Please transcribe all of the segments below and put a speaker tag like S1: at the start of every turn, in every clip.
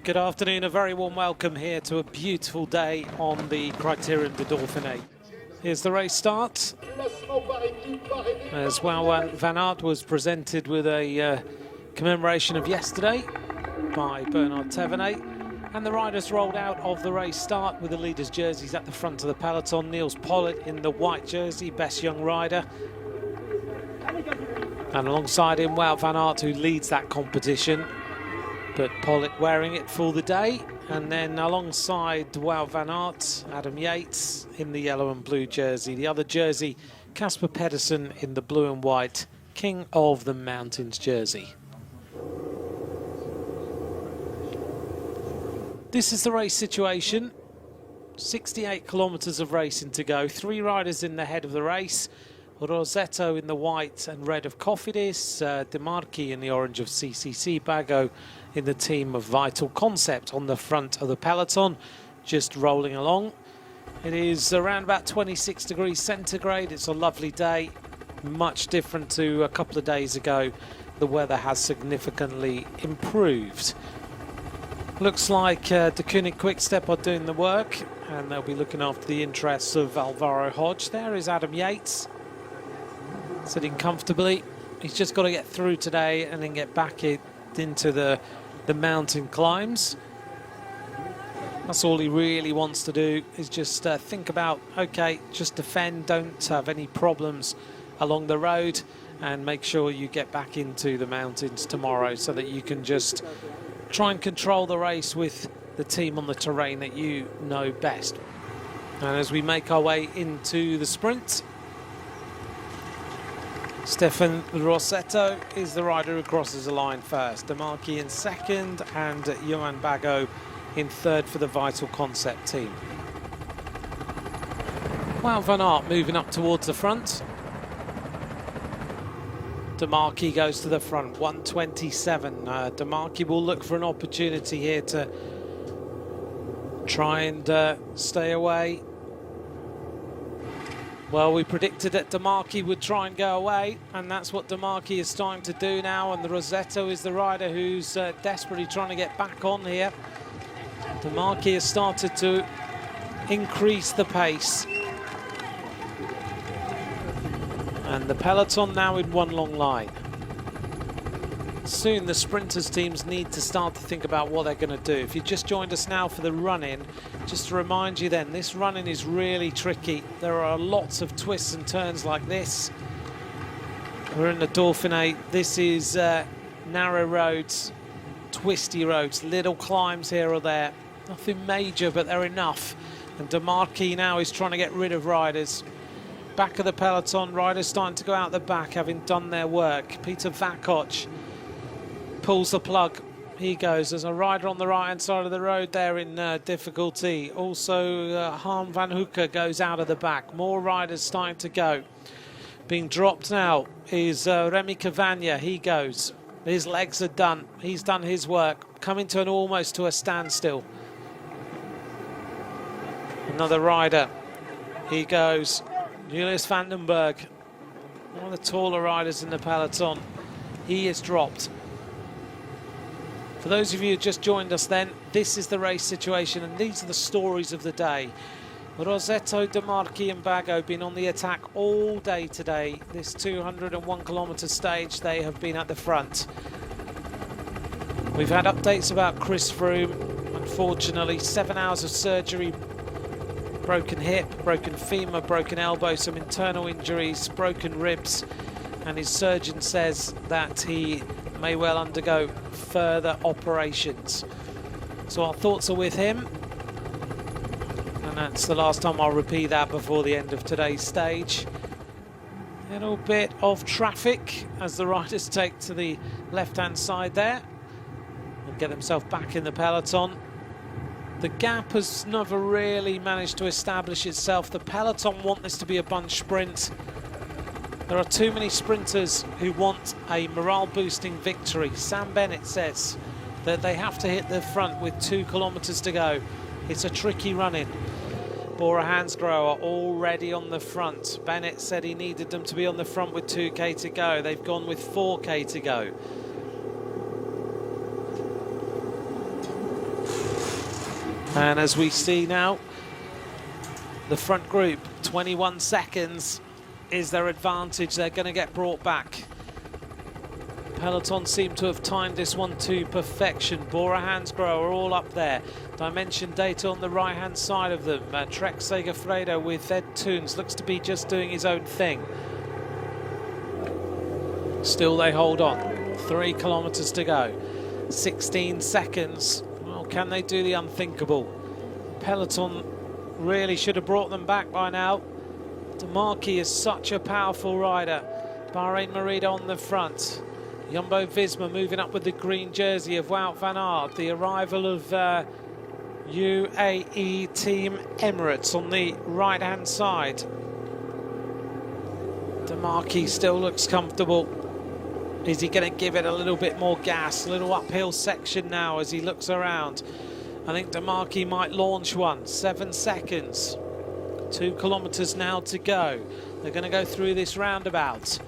S1: Good afternoon, a very warm welcome here to a beautiful day on the Critérium du Dauphiné. Here's the race start. As Wout van Aert was presented with a commemoration of yesterday by Bernard Thévenet. And the riders rolled out of the race start with the leaders' jerseys at the front of the peloton. Niels Pollitt in the white jersey, best young rider. And alongside him, Wout van Aert, who leads that competition. But Pollitt wearing it for the day. And then alongside Wout van Aert, Adam Yates in the yellow and blue jersey. The other jersey, Casper Pedersen in the blue and white, King of the Mountains jersey. This is the race situation. 68 kilometres of racing to go. 3 riders in the head of the race. Rosetto in the white and red of Cofidis, De Marchi in the orange of CCC, Bago in the team of Vital Concept on the front of the peloton, just rolling along. It is around about 26 degrees centigrade. It's a lovely day, much different to a couple of days ago. The weather has significantly improved. Looks like De Koenig Quick-Step are doing the work, and they'll be looking after the interests of Alvaro Hodge. There is Adam Yates, sitting comfortably. He's just got to get through today and then get back into the mountain climbs. That's all he really wants to do, is just think about, okay, just defend, don't have any problems along the road, and make sure you get back into the mountains tomorrow so that you can just try and control the race with the team on the terrain that you know best. And as we make our way into the sprint, Stefan Rosetto is the rider who crosses the line first. De Marchi in second and Johan Bago in third for the Vital Concept team. Wout van Aert moving up towards the front. De Marchi goes to the front, 1:27. De Marchi will look for an opportunity here to try and stay away. Well, we predicted that De Marchi would try and go away, and that's what De Marchi is starting to do now, and the Rosetto is the rider who's desperately trying to get back on here. De Marchi has started to increase the pace. And the peloton now in one long line. Soon the sprinters teams need to start to think about what they're going to do. If you just joined us now for the run-in, just to remind you then, this run-in is really tricky. There are lots of twists and turns like this. We're in the Dauphiné. This is narrow roads, twisty roads, little climbs here or there. Nothing major, but they're enough. And De Marchi now is trying to get rid of riders. Back of the peloton, riders starting to go out the back, having done their work. Peter Vakoch pulls the plug. He goes. There's a rider on the right-hand side of the road there in difficulty. Also, Harm van Hoeken goes out of the back. More riders starting to go. Being dropped now is Remy Cavagna. He goes. His legs are done. He's done his work. Coming to almost to a standstill. Another rider. He goes. Julius Vandenberg, one of the taller riders in the peloton. He is dropped. For those of you who just joined us then, this is the race situation, and these are the stories of the day. Rosetto, De Marchi and Bago been on the attack all day today. This 201 kilometre stage, they have been at the front. We've had updates about Chris Froome. Unfortunately, 7 hours of surgery, broken hip, broken femur, broken elbow, some internal injuries, broken ribs, and his surgeon says that he may well undergo further operations. So our thoughts are with him, and that's the last time I'll repeat that before the end of today's stage. A little bit of traffic as the riders take to the left-hand side there and get themselves back in the peloton. The gap has never really managed to establish itself. The peloton want this to be a bunch sprint. There are too many sprinters who want a morale-boosting victory. Sam Bennett says that they have to hit the front with 2 kilometres to go. It's a tricky run-in. Bora Hansgrohe already on the front. Bennett said he needed them to be on the front with 2k to go. They've gone with 4k to go. And as we see now, the front group, 21 seconds is their advantage. They're going to get brought back. Peloton seem to have timed this one to perfection. Bora Hansgrohe are all up there. Dimension Data on the right-hand side of them. Trek Segafredo with Ed Toons looks to be just doing his own thing. Still they hold on. 3 kilometers to go. 16 seconds. Well, can they do the unthinkable? Peloton really should have brought them back by now. Demarchi is such a powerful rider. Bahrain Merida on the front. Jumbo-Visma moving up with the green jersey of Wout van Aert. The arrival of UAE Team Emirates on the right-hand side. Demarchi still looks comfortable. Is he going to give it a little bit more gas? A little uphill section now as he looks around. I think Demarchi might launch one. 7 seconds. 2 kilometers now to go. They're going to go through this roundabout.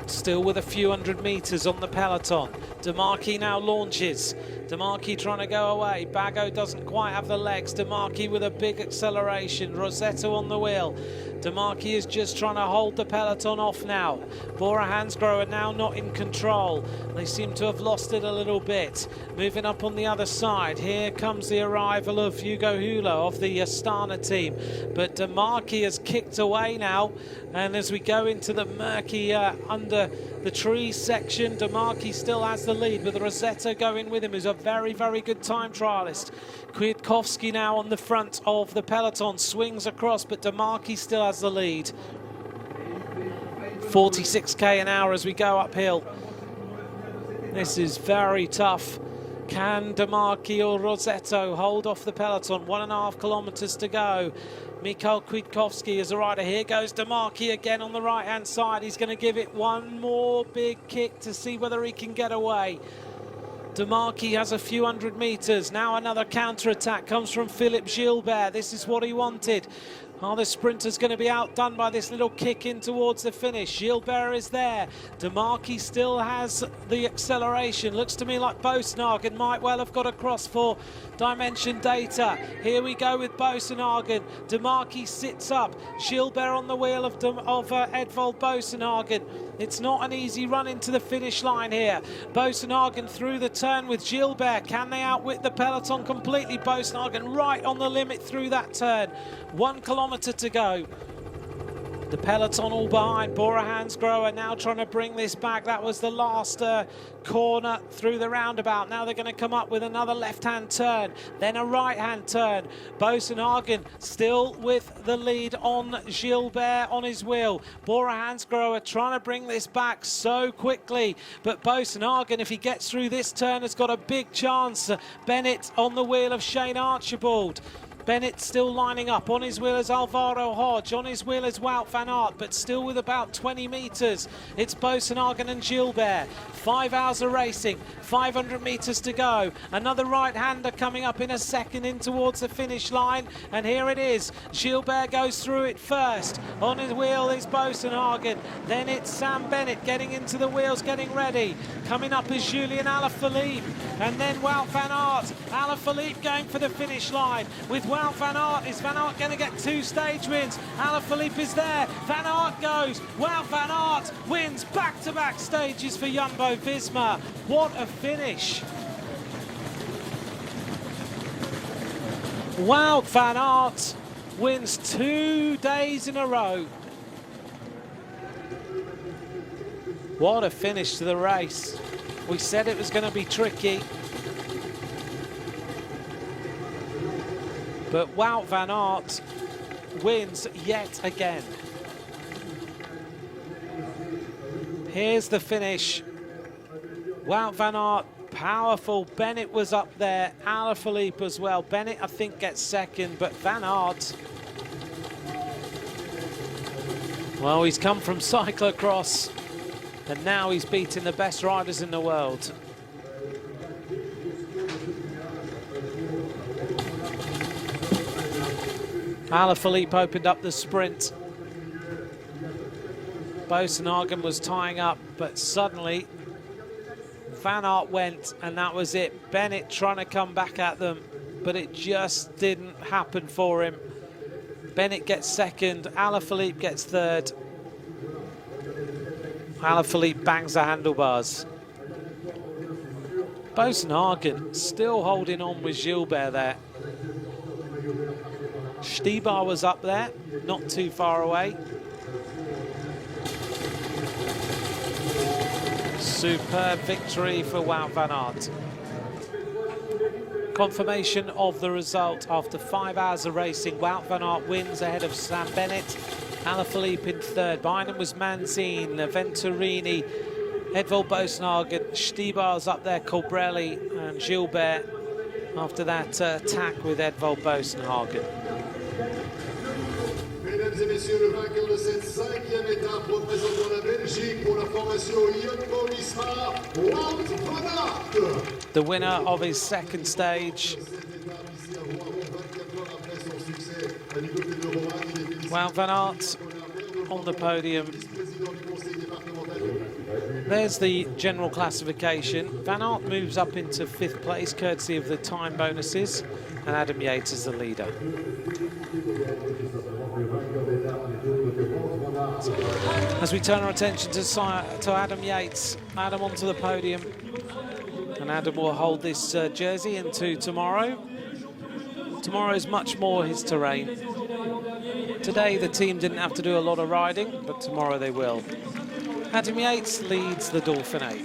S1: Still with a few hundred meters on the peloton. Demarchi now launches. Demarchi trying to go away. Bago doesn't quite have the legs. Demarchi with a big acceleration. Rossetto on the wheel. Demarchi is just trying to hold the peloton off now. Bora Hansgrohe are now not in control. They seem to have lost it a little bit. Moving up on the other side. Here comes the arrival of Hugo Hulo of the Astana team. But Demarchi has kicked away now. And as we go into the murky under the tree section, Demarchi still has the lead with Rossetto going with him, who's a very, very good time trialist. Kwiatkowski now on the front of the peloton, swings across, but Demarchi still has the lead. 46k an hour as we go uphill. This is very tough. Can Demarchi or Rossetto hold off the peloton? 1.5 kilometers to go. Mikhail Kwiatkowski is a rider. Here goes Demarchi again on the right-hand side. He's going to give it one more big kick to see whether he can get away. Demarchi has a few hundred meters. Now another counter-attack comes from Philippe Gilbert. This is what he wanted. Are the sprinters going to be outdone by this little kick in towards the finish? Gilbert is there. Demarchi still has the acceleration. Looks to me like Boassenhagen might well have got across for Dimension Data. Here we go with Boassenhagen. Demarchi sits up. Gilbert on the wheel of Edvald Boassenhagen. It's not an easy run into the finish line here. Boassenhagen through the turn with Gilbert. Can they outwit the peloton completely? Boassenhagen right on the limit through that turn. 1 kilometer to go. The peloton all behind. Bora Hansgrohe now trying to bring this back. That was the last corner through the roundabout. Now they're going to come up with another left-hand turn, then a right-hand turn. Boassenhagen still with the lead on Gilbert on his wheel. Bora Hansgrohe are trying to bring this back so quickly, but Boassenhagen, if he gets through this turn, has got a big chance. Bennett on the wheel of Shane Archibald. Bennett still lining up. On his wheel is Alvaro Hodge. On his wheel is Wout van Aert, but still with about 20 meters. It's Boassenhagen and Gilbert. 5 hours of racing, 500 meters to go. Another right-hander coming up in a second in towards the finish line. And here it is. Gilbert goes through it first. On his wheel is Boassenhagen. Then it's Sam Bennett getting into the wheels, getting ready. Coming up is Julian Alaphilippe. And then Wout van Aert. Alaphilippe going for the finish line with Wout van Aert. Is Van Aert going to get 2 stage wins? Alaphilippe is there. Van Aert goes. Wout van Aert wins back-to-back stages for Jumbo-Visma. What a finish. Wout van Aert wins 2 days in a row. What a finish to the race. We said it was going to be tricky. But Wout van Aert wins yet again. Here's the finish. Wout van Aert, powerful. Bennett was up there. Alaphilippe as well. Bennett, I think, gets second, but Van Aert, well, he's come from cyclo-cross, and now he's beating the best riders in the world. Alaphilippe opened up the sprint. Boassenhagen was tying up, but suddenly Van Aert went, and that was it. Bennett trying to come back at them. but it just didn't happen for him. Bennett gets second, Alaphilippe gets third. Alaphilippe bangs the handlebars. Boasson-Hagen still holding on with Gilbert there. Stybar was up there, not too far away. Superb victory for Wout van Aert. Confirmation of the result after 5 hours of racing. Wout van Aert wins ahead of Sam Bennett. Alaphilippe in third. Behind him was Manzin, Venturini, Edvald Boasson-Hagen. Stybar's up there, Colbrelli and Gilbert after that attack with Edvald Boasson-Hagen.
S2: Mesdames et messieurs, le vainqueur de cette 5e étape représentant la Belgique pour la formation Jumbo-Visma, Wout van Aert.
S1: The winner of his second stage. Wout van Aert on the podium. There's the general classification. Van Aert moves up into 5th place, courtesy of the time bonuses, and Adam Yates is the leader. As we turn our attention to Adam Yates, Adam onto the podium, and Adam will hold this jersey into tomorrow. Tomorrow is much more his terrain. Today the team didn't have to do a lot of riding, but tomorrow they will. Adam Yates leads the Dauphiné.